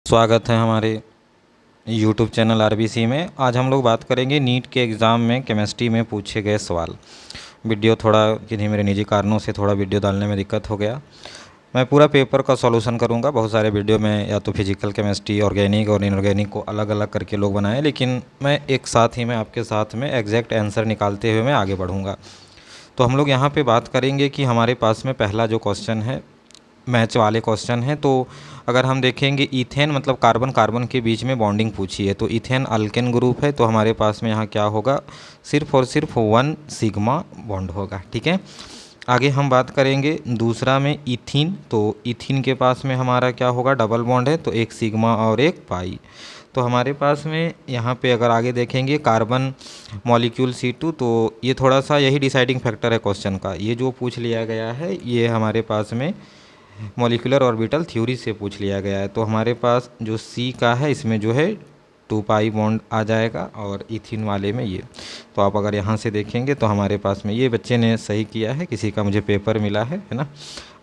स्वागत है हमारे YouTube चैनल आरबीसी में। आज हम लोग बात करेंगे नीट के एग्ज़ाम में केमिस्ट्री में पूछे गए सवाल। वीडियो थोड़ा किन्हीं मेरे निजी कारणों से थोड़ा वीडियो डालने में दिक्कत हो गया। मैं पूरा पेपर का सॉल्यूशन करूंगा। बहुत सारे वीडियो में या तो फिजिकल केमिस्ट्री, ऑर्गेनिक और इनऑर्गेनिक को अलग अलग करके लोग बनाए, लेकिन मैं एक साथ ही में आपके साथ में एग्जैक्ट आंसर निकालते हुए मैं आगे बढ़ूँगा। तो हम लोग यहाँ पर बात करेंगे कि हमारे पास में पहला जो क्वेश्चन है मैच वाले क्वेश्चन हैं। तो अगर हम देखेंगे इथेन मतलब कार्बन कार्बन के बीच में बॉन्डिंग पूछी है, तो इथेन अल्केन ग्रुप है, तो हमारे पास में यहाँ क्या होगा, सिर्फ और सिर्फ 1 सिग्मा बॉन्ड होगा। ठीक है, आगे हम बात करेंगे दूसरा में इथीन। तो इथीन के पास में हमारा क्या होगा, डबल बॉन्ड है, तो 1 सिग्मा और 1 पाई। तो हमारे पास में यहाँ पे अगर आगे देखेंगे कार्बन मॉलिक्यूल C2, तो ये थोड़ा सा यही डिसाइडिंग फैक्टर है क्वेश्चन का। ये जो पूछ लिया गया है ये हमारे पास में मॉलिक्यूलर ऑर्बिटल थ्योरी से पूछ लिया गया है। तो हमारे पास जो C का है इसमें जो है 2 पाई बॉन्ड आ जाएगा, और इथिन वाले में ये। तो आप अगर यहाँ से देखेंगे तो हमारे पास में ये बच्चे ने सही किया है, किसी का मुझे पेपर मिला है ना।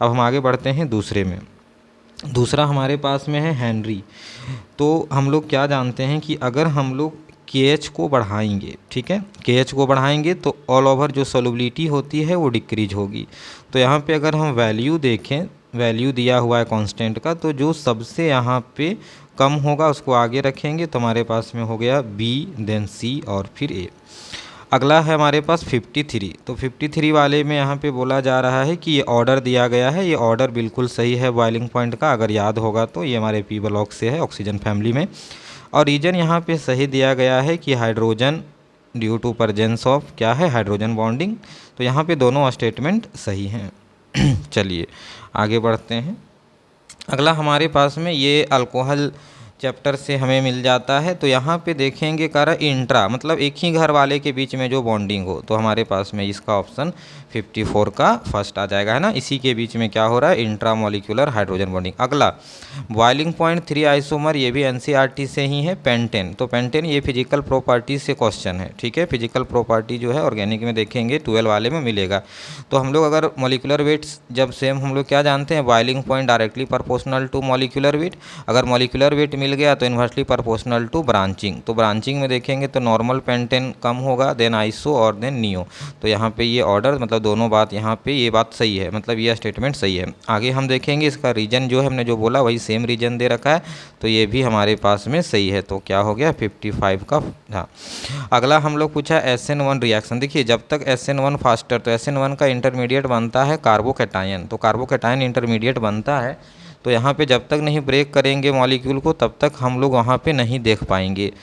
अब हम आगे बढ़ते हैं दूसरे में। दूसरा हमारे पास में है हेनरी। तो हम लोग क्या जानते हैं कि अगर हम लोग KH को बढ़ाएंगे, ठीक है, KH को बढ़ाएंगे तो ऑल ओवर जो सोलबिलिटी होती है वो डिक्रीज होगी। तो यहाँ पे अगर हम वैल्यू देखें, वैल्यू दिया हुआ है कांस्टेंट का, तो जो सबसे यहाँ पे कम होगा उसको आगे रखेंगे, तो हमारे पास में हो गया B, देन C और फिर A। अगला है हमारे पास 53। तो 53 वाले में यहाँ पे बोला जा रहा है कि ये ऑर्डर दिया गया है, ये ऑर्डर बिल्कुल सही है बॉइलिंग पॉइंट का, अगर याद होगा तो ये हमारे P ब्लॉक से है, ऑक्सीजन फैमिली में। और रीजन यहाँ पे सही दिया गया है कि hydrogen due to presence of क्या है, हाइड्रोजन बॉन्डिंग। तो यहाँ पे दोनों स्टेटमेंट सही हैं। चलिए आगे बढ़ते हैं। अगला हमारे पास में ये अल्कोहल चैप्टर से हमें मिल जाता है। तो यहाँ पे देखेंगे कह रहा इंट्रा मतलब एक ही घर वाले के बीच में जो बॉन्डिंग हो, तो हमारे पास में इसका ऑप्शन 54 का फर्स्ट आ जाएगा, है ना। इसी के बीच में क्या हो रहा है, इंट्रा मॉलिक्यूलर हाइड्रोजन बॉन्डिंग। अगला बॉइलिंग पॉइंट 3 आइसोमर, ये भी NCERT से ही है, पेंटेन। तो पेंटेन ये फिजिकल प्रॉपर्टी से क्वेश्चन है, ठीक है। फिजिकल प्रॉपर्टी जो है ऑर्गेनिक में देखेंगे 12 वाले में मिलेगा। तो हम लोग अगर मॉलिक्यूलर वेट्स जब सेम हम लोग क्या जानते हैं, boiling point directly proportional to molecular weight. अगर मॉलिक्यूलर वेट मिल गया तो इन्वर्सली प्रोपोर्शनल टू ब्रांचिंग। तो ब्रांचिंग में देखेंगे तो नॉर्मल पेंटेन कम होगा, देन आइसो और देन नियो। तो यहाँ पे ये ऑर्डर मतलब दोनों बात यहाँ पे ये बात सही है, मतलब ये स्टेटमेंट सही है। आगे हम देखेंगे इसका रीजन जो है हमने जो बोला वही सेम रीजन दे रखा है, तो ये भी हमारे पास में सही है। तो क्या हो गया 55 का। हाँ, अगला हम लोग पूछा SN1 रिएक्शन। देखिए जब तक SN1 फास्टर, तो SN1 का इंटरमीडिएट बनता है कार्बोकैटायन। तो कार्बोकैटायन इंटरमीडिएट बनता है, तो यहाँ पे जब तक नहीं ब्रेक करेंगे मॉलिक्यूल को तब तक हम लोग वहाँ पे नहीं देख पाएंगे।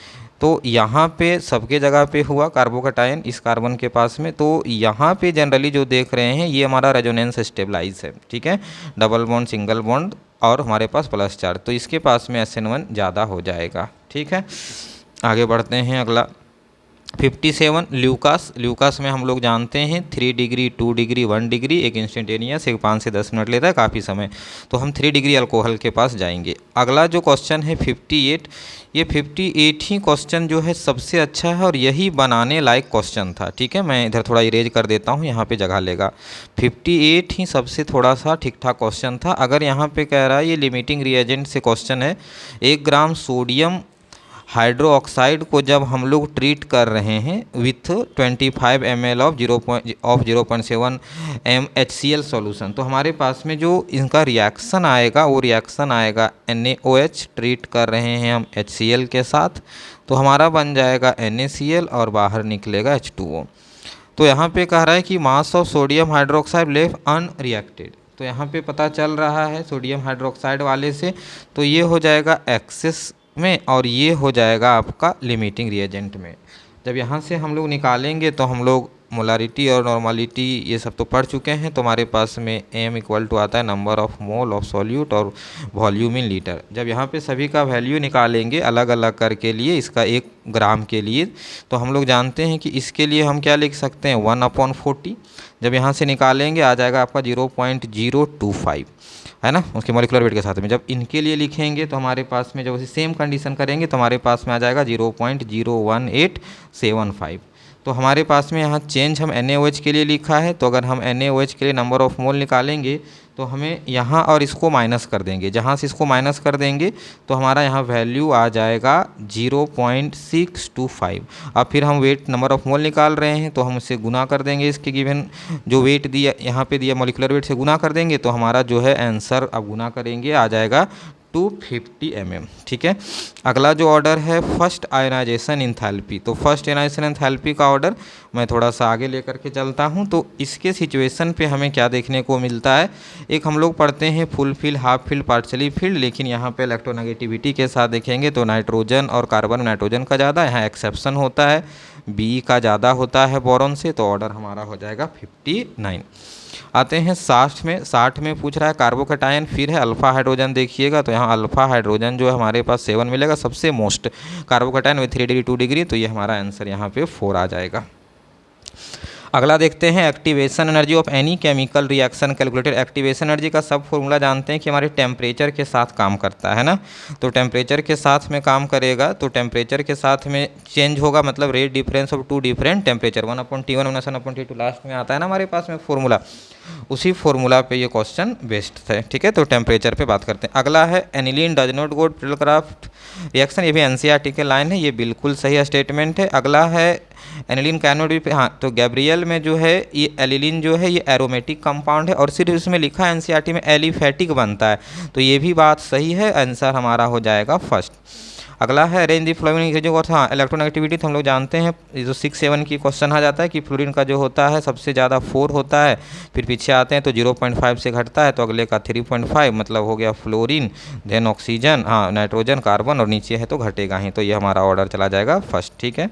तो यहाँ पे सबके जगह पे हुआ कार्बोकैटायन इस कार्बन के पास में, तो यहाँ पे जनरली जो देख रहे हैं ये हमारा रेजोनेंस स्टेबलाइज है, ठीक है, डबल बॉन्ड सिंगल बॉन्ड और हमारे पास प्लस चार्ज, तो इसके पास में SN1 ज़्यादा हो जाएगा, ठीक है। आगे बढ़ते हैं। अगला 57 ल्यूकास। ल्यूकास में हम लोग जानते हैं 3 डिग्री 2 डिग्री 1 डिग्री, एक इंस्टेंटेनियस, एक 5 से 10 मिनट लेता है, काफ़ी समय। तो हम 3 डिग्री अल्कोहल के पास जाएंगे। अगला जो क्वेश्चन है 58, ये 58 ही क्वेश्चन जो है सबसे अच्छा है और यही बनाने लायक क्वेश्चन था, ठीक है। मैं इधर थोड़ा इरेज कर देता हूँ, यहाँ पे जगह लेगा। 58 ही सबसे थोड़ा सा ठीक ठाक क्वेश्चन था। अगर यहाँ पे कह रहा है ये लिमिटिंग रिएजेंट से क्वेश्चन है, 1 ग्राम सोडियम हाइड्रोक्साइड को जब हम लोग ट्रीट कर रहे हैं with 25 ml of 0.7 HCl solution, तो हमारे पास में जो इनका रिएक्शन आएगा वो रिएक्शन आएगा NaOH, ट्रीट कर रहे हैं हम HCl के साथ, तो हमारा बन जाएगा NaCl और बाहर निकलेगा H2O। तो यहाँ पे कह रहा है कि mass of sodium hydroxide left unreacted. तो यहाँ पे पता चल रहा है सोडियम हाइड्रोक्साइड वाले से, तो ये हो जाएगा एक्सेस में और ये हो जाएगा आपका लिमिटिंग रिएजेंट में। जब यहाँ से हम लोग निकालेंगे तो हम लोग मोलारिटी और नॉर्मलिटी ये सब तो पढ़ चुके हैं। तो हमारे पास में m इक्वल टू आता है number of mole of solute और वॉल्यूम इन लीटर। जब यहाँ पे सभी का वैल्यू निकालेंगे अलग अलग करके लिए, इसका 1 ग्राम के लिए, तो हम लोग जानते हैं कि इसके लिए हम क्या लिख सकते हैं 1/40। जब यहाँ से निकालेंगे आ जाएगा आपका 0.025, है ना, उसके मॉलिक्यूलर वेट के साथ में। जब इनके लिए लिखेंगे तो हमारे पास में जब उसी सेम कंडीशन करेंगे तो हमारे पास में आ जाएगा 0.01875। तो हमारे पास में यहाँ चेंज हम NaOH के लिए लिखा है, तो अगर हम NaOH के लिए नंबर ऑफ मोल निकालेंगे तो हमें यहाँ और इसको माइनस कर देंगे, जहाँ से इसको माइनस कर देंगे तो हमारा यहाँ वैल्यू आ जाएगा 0.625। अब फिर हम वेट नंबर ऑफ मोल निकाल रहे हैं तो हम उससे गुना कर देंगे, इसके गिवन जो वेट दिया यहाँ पे दिया मॉलिक्यूलर वेट से गुना कर देंगे तो हमारा जो है आंसर अब गुना करेंगे आ जाएगा 250 mm। ठीक है, अगला जो ऑर्डर है फर्स्ट आयनाइजेशन इंथैल्पी, तो फर्स्ट आयनाइजेशन इंथैल्पी का ऑर्डर मैं थोड़ा सा आगे लेकर के चलता हूं। तो इसके सिचुएशन पे हमें क्या देखने को मिलता है, एक हम लोग पढ़ते हैं full fill, half fill, partially filled, लेकिन यहाँ पे इलेक्ट्रोनेगेटिविटी के साथ देखेंगे तो नाइट्रोजन और कार्बन, नाइट्रोजन का ज़्यादा, यहाँ एक्सेप्शन होता है बी का ज़्यादा होता है बोरॉन से, तो ऑर्डर हमारा हो जाएगा 59। आते हैं 60 में पूछ रहा है कार्बोकैटायन, फिर है अल्फा हाइड्रोजन। देखिएगा तो यहाँ अल्फा हाइड्रोजन जो है हमारे पास 7 मिलेगा, सबसे most carbocation with 3 degree 2 degree, तो ये हमारा आंसर यहाँ पे 4 आ जाएगा। अगला देखते हैं activation energy of any chemical reaction calculated. Activation energy का सब फॉर्मूला जानते हैं कि हमारे टेम्परेचर के साथ काम करता है ना, तो टेम्परेचर के साथ में काम करेगा तो टेम्परेचर के साथ में चेंज होगा, मतलब rate difference of two different temperature 1/T1 - 1/T2 last में आता है ना हमारे पास में फॉर्मूला, उसी फॉर्मूला पे ये क्वेश्चन बेस्ड है। ठीक है, तो टेम्परेचर पे बात करते हैं। अगला है aniline does not go craft reaction, ये भी एनसीईआरटी के लाइन है, ये बिल्कुल सही स्टेटमेंट है। अगला है एनिलीन कैनोड भी, हाँ, तो गैब्रियल में जो है ये एलिलीन जो है ये एरोमेटिक कंपाउंड है और सिर्फ इसमें लिखा है एनसीईआरटी में एलिफेटिक बनता है, तो ये भी बात सही है, आंसर हमारा हो जाएगा फर्स्ट। अगला है अरेंज दी फ्लोरीन जो हाँ इलेक्ट्रोनेगेटिविटी तो हम लोग जानते हैं, ये जो 6-7 की क्वेश्चन आ जाता है कि फ्लोरीन का जो होता है सबसे ज़्यादा 4 होता है, फिर पीछे आते हैं तो 0.5 से घटता है, तो अगले का 3.5 मतलब हो गया फ्लोरीन, देन ऑक्सीजन, हाँ नाइट्रोजन, कार्बन, और नीचे है तो घटेगा ही, तो ये हमारा ऑर्डर चला जाएगा फर्स्ट। ठीक है,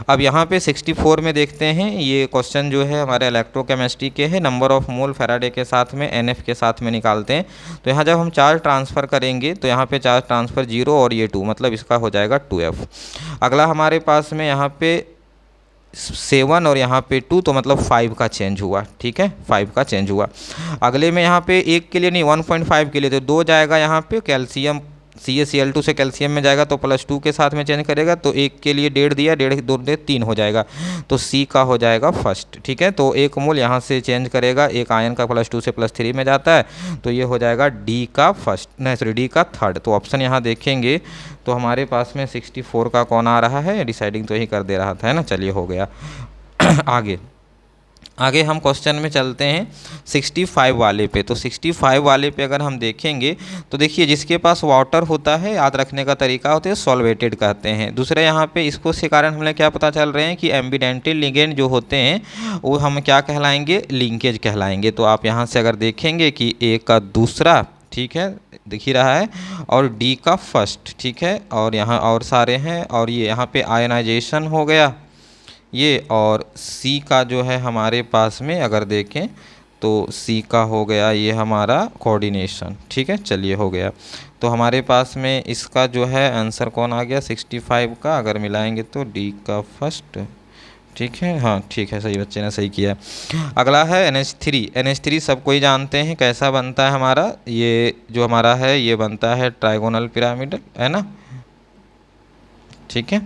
अब यहाँ पे 64 में देखते हैं, ये क्वेश्चन जो है हमारे इलेक्ट्रोकेमिस्ट्री के है, नंबर ऑफ मोल फैराडे के साथ में NF के साथ में निकालते हैं, तो यहाँ जब हम चार्ज ट्रांसफ़र करेंगे तो यहाँ पे चार्ज ट्रांसफ़र 0 और ये 2, मतलब इसका हो जाएगा 2F। अगला हमारे पास में यहाँ पे 7 और यहाँ पे 2, तो मतलब 5 का चेंज हुआ। ठीक है, 5 का चेंज हुआ। अगले में यहाँ पे 1 के लिए नहीं 1.5 के लिए, तो 2 जाएगा यहाँ पे कैल्शियम, CaCl2 से कैल्शियम में जाएगा तो +2 के साथ में चेंज करेगा, तो 1 के लिए 1.5 दिया, 1.5 2 दे 3 हो जाएगा, तो C का हो जाएगा फर्स्ट। ठीक है, तो 1 मोल यहाँ से चेंज करेगा, एक आयन का +2 से +3 में जाता है, तो ये हो जाएगा D का फर्स्ट, नहीं सॉरी D का थर्ड। तो ऑप्शन यहाँ देखेंगे तो हमारे पास में 64 का कौन आ रहा है, डिसाइडिंग तो ही कर दे रहा था, है ना, चलिए हो गया। आगे हम क्वेश्चन में चलते हैं 65 वाले पे। तो 65 वाले पे अगर हम देखेंगे तो देखिए जिसके पास वाटर होता है, याद रखने का तरीका होता है सॉल्वेटेड कहते हैं। दूसरे यहाँ पे इसको से कारण हमें क्या पता चल रहे हैं कि एम्बिडेंटल लिगेंड जो होते हैं वो हम क्या कहलाएंगे, लिंकेज कहलाएंगे। तो आप यहाँ से अगर देखेंगे कि A का दूसरा, ठीक है, दिख ही रहा है, और D का फर्स्ट, ठीक है, और यहाँ और सारे हैं, और ये यहाँ पे आयनाइजेशन हो गया ये, और C का जो है हमारे पास में अगर देखें तो C का हो गया ये हमारा कोऑर्डिनेशन। ठीक है, चलिए हो गया। तो हमारे पास में इसका जो है आंसर कौन आ गया 65 का, अगर मिलाएंगे तो D का फर्स्ट। ठीक है, हाँ ठीक है, सही, बच्चे ने सही किया। अगला है NH3। NH3 सब कोई जानते हैं कैसा बनता है हमारा, ये जो हमारा है ये बनता है ट्राइगोनल पिरामिडल, है ना। ठीक है,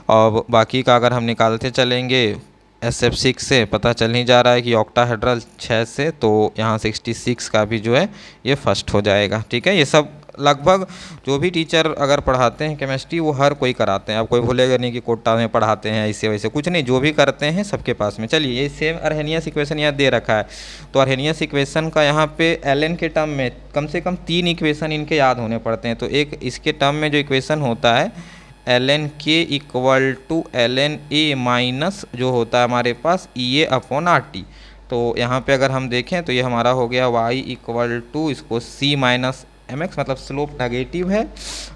और बाकी का अगर हम निकालते चलेंगे SF6 से पता चल नहीं जा रहा है कि ऑक्टाहेड्रल 6 से, तो यहाँ 66 का भी जो है ये फर्स्ट हो जाएगा। ठीक है, ये सब लगभग जो भी टीचर अगर पढ़ाते हैं केमिस्ट्री वो हर कोई कराते हैं, अब कोई भूलेगा नहीं कि कोटा में पढ़ाते हैं ऐसे वैसे, कुछ नहीं, जो भी करते हैं सबके पास में। चलिए, ये सेम अर्हेनियस इक्वेशन यहाँ दे रखा है, तो अर्हेनियस इक्वेशन का यहाँ पे एल के टर्म में कम से कम 3 इक्वेशन इनके याद होने पड़ते हैं। तो एक इसके टर्म में जो इक्वेशन होता है ln k equal to ln a minus जो होता है हमारे पास EA/RT। तो यहाँ पे अगर हम देखें तो ये हमारा हो गया y इक्वल टू इसको c माइनस mx, मतलब स्लोप नेगेटिव है,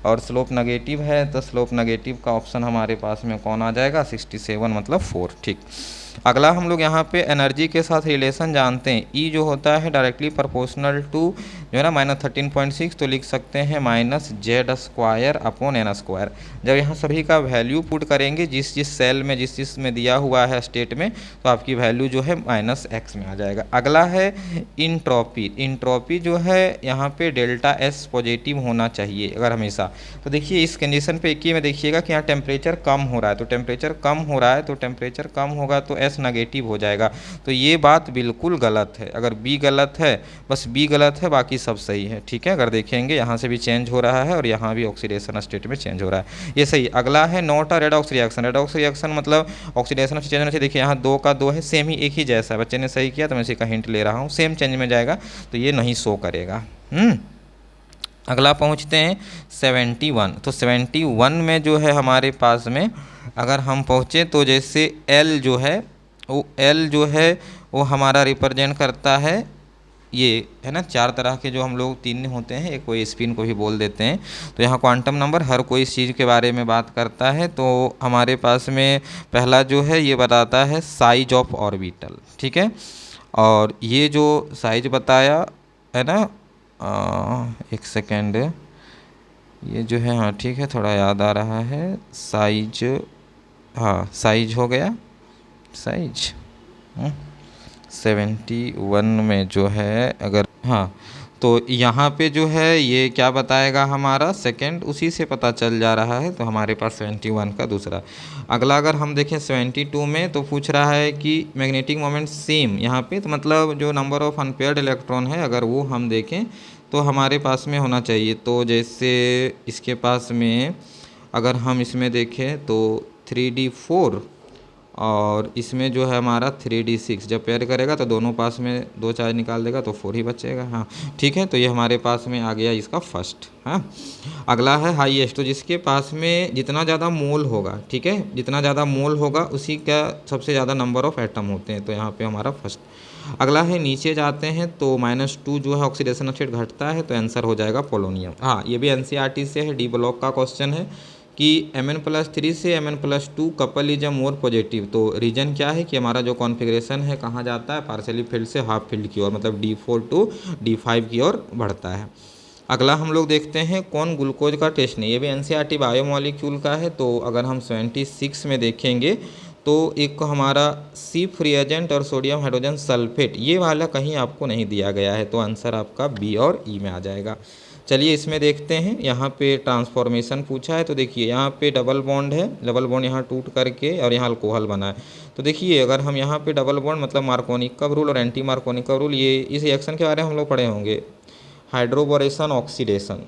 और स्लोप नेगेटिव है तो स्लोप नेगेटिव का ऑप्शन हमारे पास में कौन आ जाएगा 67, मतलब 4। ठीक, अगला हम लोग यहाँ पे एनर्जी के साथ रिलेशन जानते हैं, E जो होता है डायरेक्टली प्रोपोर्शनल टू जो है ना -13.6, तो लिख सकते हैं -Z²/n²। जब यहाँ सभी का वैल्यू पुट करेंगे जिस जिस सेल में जिस में दिया हुआ है स्टेट में, तो आपकी वैल्यू जो है -x में आ जाएगा। अगला है इंट्रॉपी। इंट्रॉपी जो है यहाँ पे ΔS पॉजिटिव होना चाहिए अगर हमेशा, तो देखिए इस कंडीशन पे एक ही में देखिएगा कि यहाँ टेम्परेचर कम हो रहा है, तो टेम्परेचर कम हो रहा है तो टेम्परेचर कम होगा तो S नेगेटिव हो जाएगा। तो ये बात बिल्कुल गलत है। अगर B गलत है, बस B गलत है, बाकी सब सही है, ठीक है। अगर देखेंगे यहाँ से भी चेंज हो रहा है और यहाँ भी ऑक्सीडेशन स्टेट में चेंज हो रहा है, ये सही। अगला है not a redox reaction. Redox reaction मतलब ऑक्सीडेशन चेंज होना चाहिए। देखिए यहाँ 2 का 2 है, सेम ही एक ही जैसा है। बच्चे ने सही किया तो मैं इसी का हिंट ले रहा हूँ, सेम चेंज में जाएगा तो ये नहीं शो करेगा। अगला पहुँचते हैं 71। तो 71 में जो है हमारे पास में अगर हम पहुँचे तो जैसे L जो है वो हमारा रिप्रेजेंट करता है, ये है ना, 4 तरह के जो हम लोग 3 होते हैं, एक कोई स्पिन को भी बोल देते हैं। तो यहाँ क्वांटम नंबर हर कोई इस चीज़ के बारे में बात करता है। तो हमारे पास में पहला जो है ये बताता है साइज ऑफ ऑर्बिटल, ठीक है। और ये जो साइज बताया है ना, एक सेकेंड, ये जो है, हाँ ठीक है, थोड़ा याद आ रहा है, साइज, हाँ साइज हो गया, साइज 71 में जो है अगर, हाँ तो यहाँ पे जो है ये क्या बताएगा हमारा सेकंड, उसी से पता चल जा रहा है। तो हमारे पास 71 का दूसरा। अगला अगर हम देखें 72 में तो पूछ रहा है कि मैग्नेटिक मोमेंट सेम यहाँ पे, तो मतलब जो नंबर ऑफ अनपेयर्ड इलेक्ट्रॉन है अगर वो हम देखें तो हमारे पास में होना चाहिए। तो जैसे इसके पास में अगर हम इसमें देखें तो 3d4 और इसमें जो है हमारा 3d6, जब पेयर करेगा तो दोनों पास में 2 चार्ज निकाल देगा तो 4 ही बचेगा। हाँ ठीक है, तो ये हमारे पास में आ गया इसका फर्स्ट। हाँ अगला है हाईएस्ट, तो जिसके पास में जितना ज़्यादा मोल होगा, ठीक है, जितना ज़्यादा मोल होगा उसी का सबसे ज़्यादा नंबर ऑफ एटम होते हैं। तो यहाँ पे हमारा फर्स्ट। अगला है नीचे जाते हैं तो -2 जो है ऑक्सीडेशन स्टेट घटता है, तो आंसर हो जाएगा पोलोनियम। हाँ ये भी NCERT से है, डी ब्लॉक का क्वेश्चन है कि Mn+3 से Mn+2 couple is a more positive. तो रीजन क्या है कि हमारा जो कॉन्फ़िगरेशन है कहाँ जाता है, पार्शियली फील्ड से हाफ फील्ड की ओर, मतलब D4 टू D5 की ओर बढ़ता है। अगला हम लोग देखते हैं कौन ग्लूकोज का टेस्ट नहीं, ये भी NCERT बायोमोलिक्यूल का है। तो अगर हम 76 में देखेंगे तो एक हमारा सिर्फ रिएजेंट और सोडियम हाइड्रोजन सल्फेट, ये वाला कहीं आपको नहीं दिया गया है, तो आंसर आपका बी और ई में आ जाएगा। चलिए इसमें देखते हैं, यहाँ पे ट्रांसफॉर्मेशन पूछा है। तो देखिए यहाँ पे डबल बॉन्ड है, डबल बॉन्ड यहाँ टूट करके और यहाँ अल्कोहल बना है। तो देखिए अगर हम यहाँ पे डबल बॉन्ड मतलब मार्कोनिक का रूल और एंटी मार्कोनिक का रूल, ये इस रिएक्शन के बारे में हम लोग पढ़े होंगे, हाइड्रोबोरेशन ऑक्सीडेशन।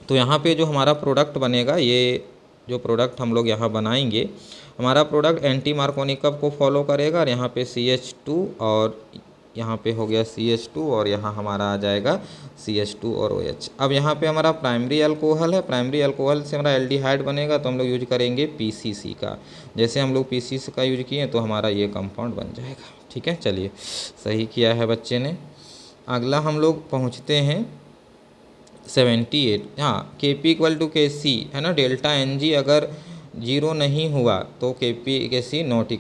तो यहाँ पे जो हमारा प्रोडक्ट बनेगा, ये जो प्रोडक्ट हम लोग यहाँ बनाएंगे, हमारा प्रोडक्ट एंटी मार्कोनिक को फॉलो करेगा। और यहाँ पे CH2 और यहाँ पे हो गया CH2 और यहाँ हमारा आ जाएगा CH2 और OH। अब यहाँ पे हमारा प्राइमरी अल्कोहल है, प्राइमरी अल्कोहल से हमारा एल्डिहाइड बनेगा, तो हम लोग यूज करेंगे PCC का। जैसे हम लोग PCC का यूज किए तो हमारा ये कंपाउंड बन जाएगा, ठीक है। चलिए सही किया है बच्चे ने। अगला हम लोग पहुँचते हैं 78। हाँ Kp = Kc है ना, डेल्टा Ng अगर 0 नहीं हुआ तो Kp Kc नॉट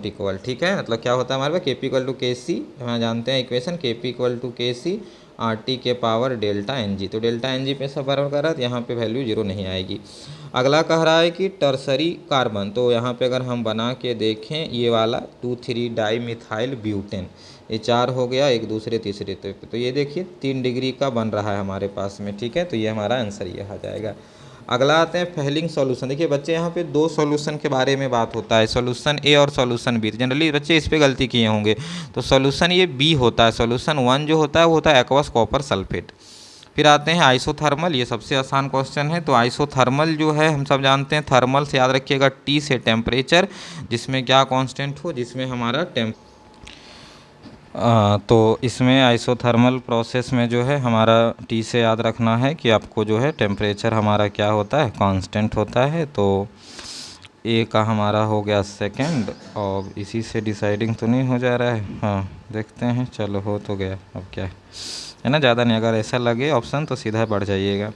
इक्वल, ठीक है। मतलब क्या होता है हमारे पास Kp = Kc, हम जानते हैं इक्वेशन Kp = Kc RT के पावर डेल्टा Ng। तो डेल्टा Ng पे सब बराबर कर रहा है, तो यहाँ पे वैल्यू 0 नहीं आएगी। अगला कह रहा है कि टर्सरी कार्बन, तो यहाँ पे अगर हम बना के देखें ये वाला 2,3 डाइमिथाइल ब्यूटेन, ये 4 हो गया, एक दूसरे तीसरे तो ये देखिए 3 डिग्री का बन रहा है हमारे पास में, ठीक है। तो ये हमारा आंसर ये आ जाएगा। अगला आते हैं फेलिंग सॉल्यूशन। देखिए बच्चे यहाँ पे 2 सॉल्यूशन के बारे में बात होता है, सॉल्यूशन ए और सॉल्यूशन बी। जनरली बच्चे इस पे गलती किए होंगे, तो सॉल्यूशन ये बी होता है। सॉल्यूशन 1 जो होता है वो होता है एक्वस कॉपर सल्फेट। फिर आते हैं आइसोथर्मल, ये सबसे आसान क्वेश्चन है। तो आइसोथर्मल जो है हम सब जानते हैं, थर्मल से याद रखिएगा T से टेम्परेचर, जिसमें क्या कांस्टेंट हो, जिसमें हमारा तो इसमें आइसोथर्मल प्रोसेस में जो है हमारा T से याद रखना है कि आपको जो है टेम्परेचर हमारा क्या होता है, कांस्टेंट होता है। तो ए का हमारा हो गया सेकंड, और इसी से डिसाइडिंग तो नहीं हो जा रहा है, हाँ देखते हैं, चलो हो तो गया। अब क्या है ना, ज़्यादा नहीं, अगर ऐसा लगे ऑप्शन तो सीधा बढ़ जाइएगा।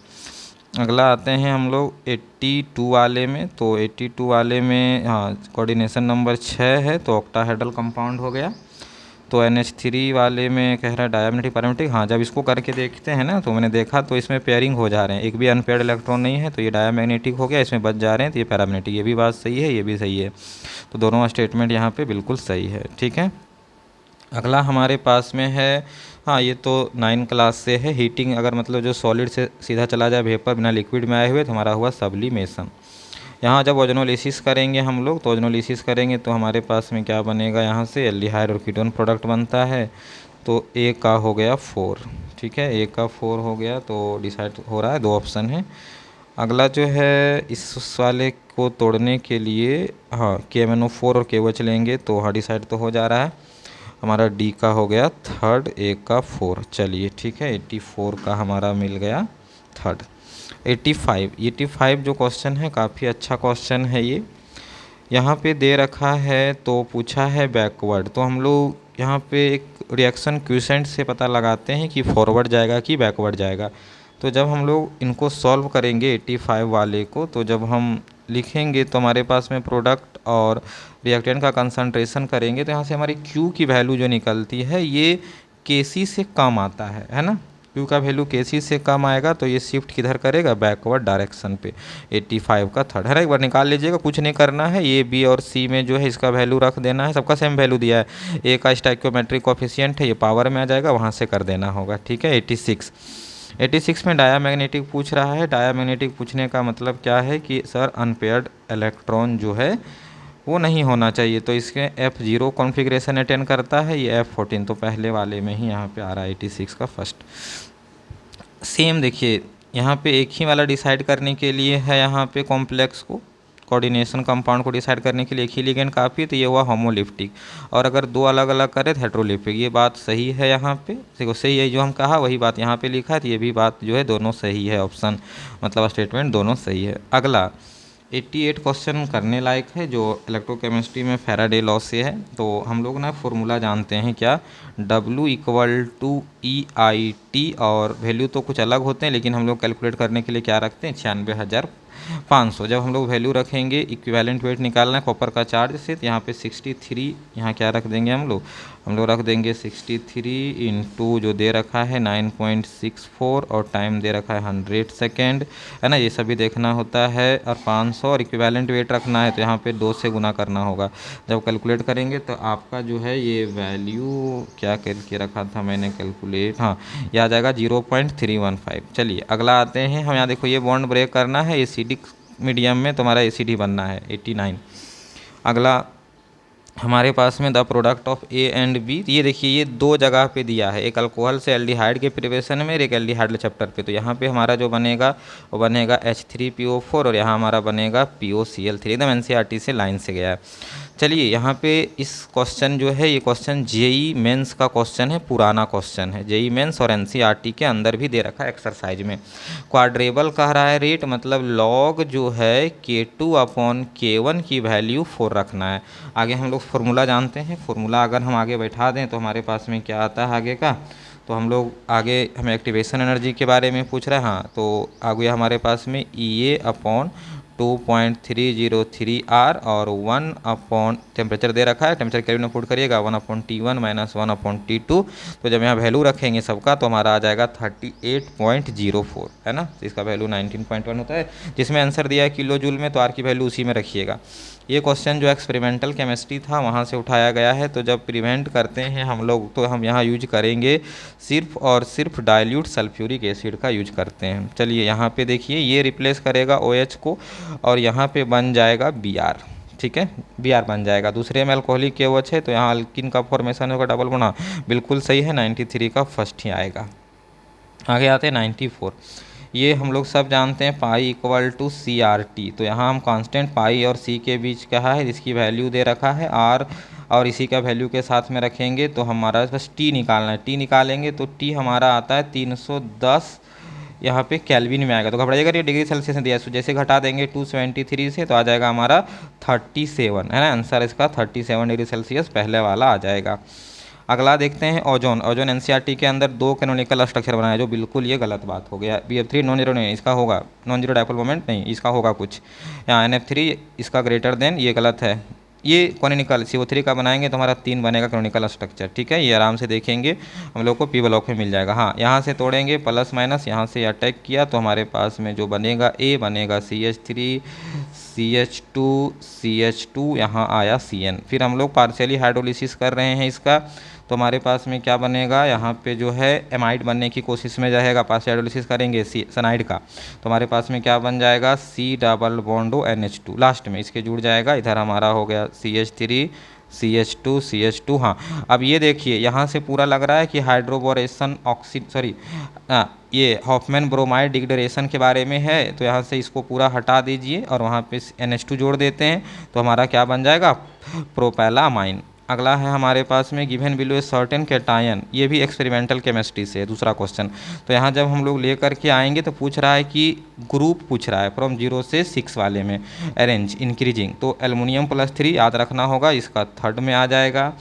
अगला आते हैं हम लोग 82 वाले में। तो 82 वाले में हाँ कोऑर्डिनेशन नंबर 6 है, तो ऑक्टाहेड्रल कंपाउंड हो गया। तो NH3 वाले में कह रहा है डायमैग्नेटिक पैरामैग्नेटिक। हाँ जब इसको करके देखते हैं ना तो मैंने देखा तो इसमें पेयरिंग हो जा रहे हैं, एक भी अनपेयर्ड इलेक्ट्रॉन नहीं है, तो ये डायमैग्नेटिक हो गया, इसमें बच जा रहे हैं, तो ये पैरामैग्नेटिक। ये भी बात सही है, ये भी सही है, तो दोनों स्टेटमेंट यहाँ पे बिल्कुल सही है, ठीक है। अगला हमारे पास में है, हाँ ये तो 9 क्लास से है, हीटिंग अगर मतलब जो सॉलिड से सीधा चला जाए वेपर बिना लिक्विड में आए हुए, तो हमारा हुआ सब्लिमेशन। यहाँ जब ओजोनोलिसिस करेंगे हम लोग, तो ओजोनोलिसिस करेंगे तो हमारे पास में क्या बनेगा, यहाँ से एल्डिहाइड और कीटोन प्रोडक्ट बनता है। तो ए का हो गया 4, ठीक है, ए का 4 हो गया, तो डिसाइड हो रहा है, 2 ऑप्शन है। अगला जो है इस वाले को तोड़ने के लिए, हाँ, KMnO4 और KOH लेंगे तो हाँ डिसाइड तो हो जा रहा है। हमारा डी का हो गया थर्ड, ए का 4। चलिए ठीक है, 84 का हमारा मिल गया थर्ड। 85 जो क्वेश्चन है काफ़ी अच्छा क्वेश्चन है ये। यहाँ पे दे रखा है तो पूछा है बैकवर्ड, तो हम लोग यहाँ पे एक रिएक्शन क्वोशिएंट से पता लगाते हैं कि फॉरवर्ड जाएगा कि बैकवर्ड जाएगा। तो जब हम लोग इनको सॉल्व करेंगे 85 वाले को, तो जब हम लिखेंगे तो हमारे पास में प्रोडक्ट और रिएक्टेंट का कंसंट्रेशन करेंगे तो यहाँ से हमारी Q की वैल्यू जो निकलती है ये Kc से कम आता है ना। Q का वैल्यू Kc से कम आएगा तो ये शिफ्ट किधर करेगा, बैकवर्ड डायरेक्शन पे। 85 का थर्ड है ना, एक बार निकाल लीजिएगा, कुछ नहीं करना है। ए बी और सी में जो है इसका वैल्यू रख देना है, सबका सेम वैल्यू दिया है। ए का स्टोइकियोमेट्रिक कोएफिशिएंट है, ये पावर में आ जाएगा, वहाँ से कर देना होगा, ठीक है। 86 में डायामैग्नेटिक पूछ रहा है। डायामैग्नेटिक पूछने का मतलब क्या है कि सर अनपेयर्ड इलेक्ट्रॉन जो है वो नहीं होना चाहिए, तो इसके F0 कॉन्फ़िगरेशन अटेंड करता है, ये F14, तो पहले वाले में ही यहाँ पे आ रहा है 86 का फर्स्ट। सेम देखिए यहाँ पे एक ही वाला डिसाइड करने के लिए है, यहाँ पे कॉम्प्लेक्स को, कोऑर्डिनेशन कंपाउंड को डिसाइड करने के लिए एक ही लिगेंड काफ़ी है, तो ये हुआ होमोलिप्टिक। और अगर दो अलग अलग करें तो हेट्रोलिप्टिक। ये बात सही है, यहाँ पे देखो सही है, जो हम कहा वही बात यहाँ पे लिखा है, तो ये भी बात जो है दोनों सही है, ऑप्शन मतलब स्टेटमेंट दोनों सही है। अगला 88 क्वेश्चन करने लायक है, जो इलेक्ट्रोकेमिस्ट्री में फैराडे लॉ से है। तो हम लोग ना फॉर्मूला जानते हैं क्या, W = EIT, और वैल्यू तो कुछ अलग होते हैं लेकिन हम लोग कैलकुलेट करने के लिए क्या रखते हैं, 96,500। जब हम लोग वैल्यू रखेंगे, इक्विवेलेंट वेट निकालना है कॉपर का चार्ज से, तो यहाँ पे 63, यहाँ क्या रख देंगे हम लोग रख देंगे 63 इंटू जो दे रखा है 9.64, और टाइम दे रखा है 100 सेकेंड, है ना, ये सभी देखना होता है। और 500 और इक्विवेलेंट वेट रखना है, तो यहाँ पे 2 से गुना करना होगा। जब कैलकुलेट करेंगे तो आपका जो है ये वैल्यू क्या करके रखा था मैंने कैलकुलेट, हाँ, यह आ जाएगा 0.315। चलिए अगला आते हैं हम, यहाँ देखो ये बॉन्ड ब्रेक करना है, एसिडिक मीडियम में तुम्हारा एसिडी बनना है 89। अगला हमारे पास में the product of A and B, ये देखिए ये 2 जगह पे दिया है, एक अल्कोहल से एल्डिहाइड के प्रिपरेशन में, एक एल्डिहाइड चैप्टर पे। तो यहाँ पे हमारा जो बनेगा वो बनेगा H3PO4, और यहाँ हमारा बनेगा POCl3, एकदम NCERT से लाइन से गया है। चलिए यहाँ पे इस क्वेश्चन जो है, ये क्वेश्चन जेई मेंस का क्वेश्चन है, पुराना क्वेश्चन है, जेई मेंस और NCERT के अंदर भी दे रखा है एक्सरसाइज में। क्वाड्रेबल कह रहा है रेट, मतलब लॉग जो है K2/K1 की वैल्यू 4 रखना है। आगे हम लोग फार्मूला जानते हैं, फार्मूला अगर हम आगे बैठा दें तो हमारे पास में क्या आता है आगे का, तो हम लोग आगे हमें एक्टिवेशन एनर्जी के बारे में पूछ रहा है, हाँ, तो आगे हमारे पास में EA/2.303 R और 1 टेम्परेचर दे रखा है, टेम्परेचर केल्विन में पुट करिएगा, 1/T1 - 1/T2। तो जब यहाँ वैल्यू रखेंगे सबका तो हमारा आ जाएगा 38.04, है ना, तो इसका वैल्यू 19.1 होता है, जिसमें आंसर दिया है किलो जूल में, तो आर की वैल्यू उसी में रखिएगा। ये क्वेश्चन जो एक्सपेरिमेंटल केमिस्ट्री था वहाँ से उठाया गया है। तो जब प्रिवेंट करते हैं हम लोग, तो हम यहाँ यूज करेंगे सिर्फ और सिर्फ डाइल्यूट सल्फ्यूरिक एसिड का यूज करते हैं। चलिए यहाँ पे देखिए ये रिप्लेस करेगा OH को, और यहाँ पे बन जाएगा Br, ठीक है, Br बन जाएगा। दूसरे में अल्कोहलिक KOH है, तो यहाँ अल्किन का फॉर्मेशन होगा डबल बना, बिल्कुल सही है, 93 का फर्स्ट ही आएगा। आगे आते हैं 94, ये हम लोग सब जानते हैं पाई = CRT। तो यहाँ हम कांस्टेंट पाई और C के बीच कहा है, जिसकी वैल्यू दे रखा है R, और इसी का वैल्यू के साथ में रखेंगे तो हमारा बस T निकालना है। T निकालेंगे तो T हमारा आता है 310, यहाँ पे केल्विन में आएगा, तो घबराइएगा, ये डिग्री सेल्सियस में दिया है, जैसे घटा देंगे 273 से तो आ जाएगा हमारा 37, है ना, आंसर इसका 37 डिग्री सेल्सियस पहले वाला आ जाएगा। अगला देखते हैं ओजोन। ओजोन NCERT के अंदर 2 कैनोनिकल स्ट्रक्चर बनाया, जो बिल्कुल ये गलत बात हो गया। BF3 नॉन जीरो नहीं, इसका होगा नॉन जीरो डाइपोल मोमेंट नहीं, इसका होगा कुछ, यहाँ NF3 इसका ग्रेटर देन, ये गलत है। ये कॉनिकल CO3 का बनाएंगे तो हमारा 3 बनेगा कॉनिकल स्ट्रक्चर, ठीक है, ये आराम से देखेंगे हम लोग को P ब्लॉक में मिल जाएगा। हाँ, यहाँ से तोड़ेंगे प्लस माइनस, यहाँ से अटैक किया तो हमारे पास में जो बनेगा A बनेगा CH3 CH2 CH2, यहाँ आया CN। फिर हम लोग पार्शियली हाइड्रोलिसिस कर रहे हैं इसका, तो हमारे पास में क्या बनेगा, यहाँ पे जो है एमाइड बनने की कोशिश में जाएगा, पास हाइड्रोलिसिस करेंगे सनाइड का, तो हमारे पास में क्या बन जाएगा, C double bond NH2 last में इसके जुड़ जाएगा। इधर हमारा हो गया CH3 CH2 हाँ। अब ये देखिए यहाँ से पूरा लग रहा है कि हाइड्रोबोरेशन ये हॉफमैन ब्रोमाइड डिग्रेडेशन के बारे में है, तो यहाँ से इसको पूरा हटा दीजिए और वहाँ पे NH2 जोड़ देते हैं, तो हमारा क्या बन जाएगा, प्रोपेलामाइन। अगला है हमारे पास में given below a certain cation, ये भी एक्सपेरिमेंटल केमिस्ट्री से है दूसरा क्वेश्चन। तो यहाँ जब हम लोग लेकर के आएंगे तो पूछ रहा है कि ग्रुप पूछ रहा है फ्रॉम 0 से 6 वाले में अरेंज इंक्रीजिंग, तो एल्युमिनियम +3 याद रखना होगा, इसका थर्ड में आ जाएगा।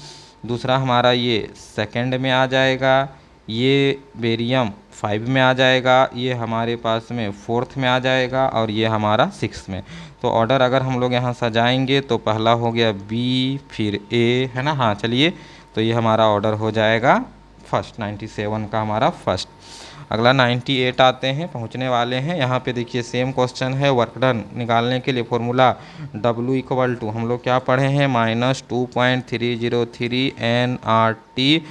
दूसरा हमारा ये सेकंड में आ जाएगा, ये बेरियम 5 में आ जाएगा, ये हमारे पास में 4th में आ जाएगा और ये हमारा 6th में। तो ऑर्डर अगर हम लोग यहाँ सजाएंगे तो पहला हो गया B, फिर A, है ना, हाँ चलिए, तो ये हमारा ऑर्डर हो जाएगा फर्स्ट, 97 का हमारा फर्स्ट। अगला 98 आते हैं, पहुँचने वाले हैं। यहाँ पे देखिए सेम क्वेश्चन है, वर्क डन निकालने के लिए फॉर्मूला W = हम लोग क्या पढ़े हैं, -2.303 nRT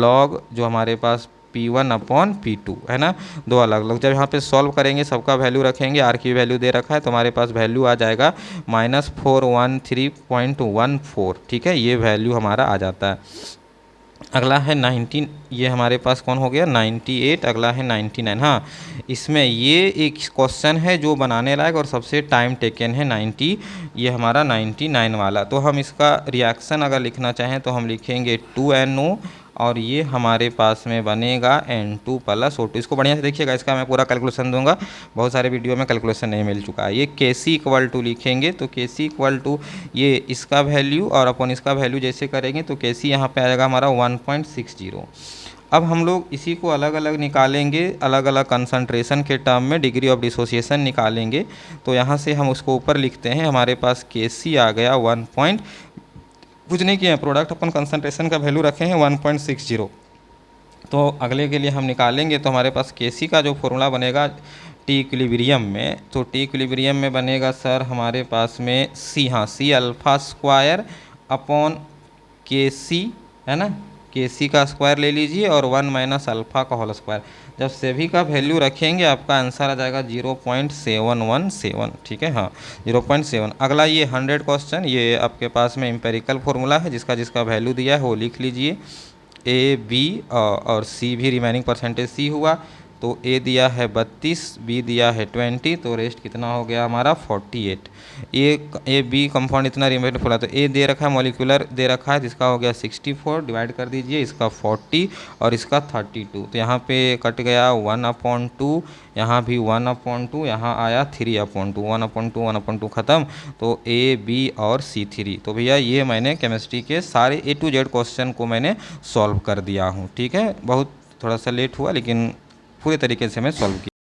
log जो हमारे पास P1/P2 है ना, दो अलग अलग। जब यहाँ पे सॉल्व करेंगे सबका वैल्यू रखेंगे, R की वैल्यू दे रखा है तो हमारे पास वैल्यू आ जाएगा -413.14, ठीक है, ये वैल्यू हमारा आ जाता है। अगला है 19, ये हमारे पास कौन हो गया 98, अगला है 99। हाँ, इसमें ये एक क्वेश्चन है जो बनाने लायक और सबसे टाइम टेकन है 90, ये हमारा 99 वाला। तो हम इसका रिएक्शन अगर लिखना चाहें तो हम लिखेंगे 2NO और ये हमारे पास में बनेगा N2 + O2। इसको बढ़िया से देखिएगा, इसका मैं पूरा कैलकुलेशन दूंगा, बहुत सारे वीडियो में कैलकुलेशन नहीं मिल चुका है। ये Kc = लिखेंगे तो Kc = ये इसका वैल्यू और अपन इसका वैल्यू जैसे करेंगे तो Kc यहाँ पे आएगा हमारा 1.60। अब हम लोग इसी को अलग अलग निकालेंगे, अलग अलग कंसंट्रेशन के टर्म में डिग्री ऑफ डिसोसिएशन निकालेंगे। तो यहाँ से हम उसको ऊपर लिखते हैं, हमारे पास Kc आ गया 1 कुछ नहीं किया, प्रोडक्ट अपन कंसंट्रेशन का वैल्यू रखे हैं 1.60। तो अगले के लिए हम निकालेंगे तो हमारे पास Kc का जो फॉर्मूला बनेगा टी इक्विलिब्रियम में, तो टी इक्विलिब्रियम में बनेगा सर हमारे पास में C, हाँ C∝² अपॉन Kc, है ना, Kc का स्क्वायर ले लीजिए और 1 - अल्फ़ा का होल स्क्वायर। जब सभी का वैल्यू रखेंगे आपका आंसर आ जाएगा 0.717, ठीक है, हाँ 0.7। अगला ये 100 क्वेश्चन, ये आपके पास में एम्पेरिकल फॉर्मूला है, जिसका जिसका वैल्यू दिया है वो लिख लीजिए। A, B और C भी रिमेनिंग परसेंटेज C हुआ, तो A दिया है 32, B दिया है 20, तो रेस्ट कितना हो गया हमारा 48। ए बी कंपाउंड इतना रिमेनिंग फुला, तो A दे रखा है, मॉलिक्यूलर दे रखा है, जिसका हो गया 64, डिवाइड कर दीजिए, इसका 40 और इसका 32। तो यहाँ पे कट गया 1/2, यहाँ भी 1/2, यहाँ आया 3/2, 1/2 ख़त्म, तो A, B और C3। तो भैया ये मैंने केमिस्ट्री के सारे A to Z क्वेश्चन को मैंने सॉल्व कर दिया हूँ, ठीक है, बहुत थोड़ा सा लेट हुआ लेकिन पूरे तरीके से मैं सॉल्व किया।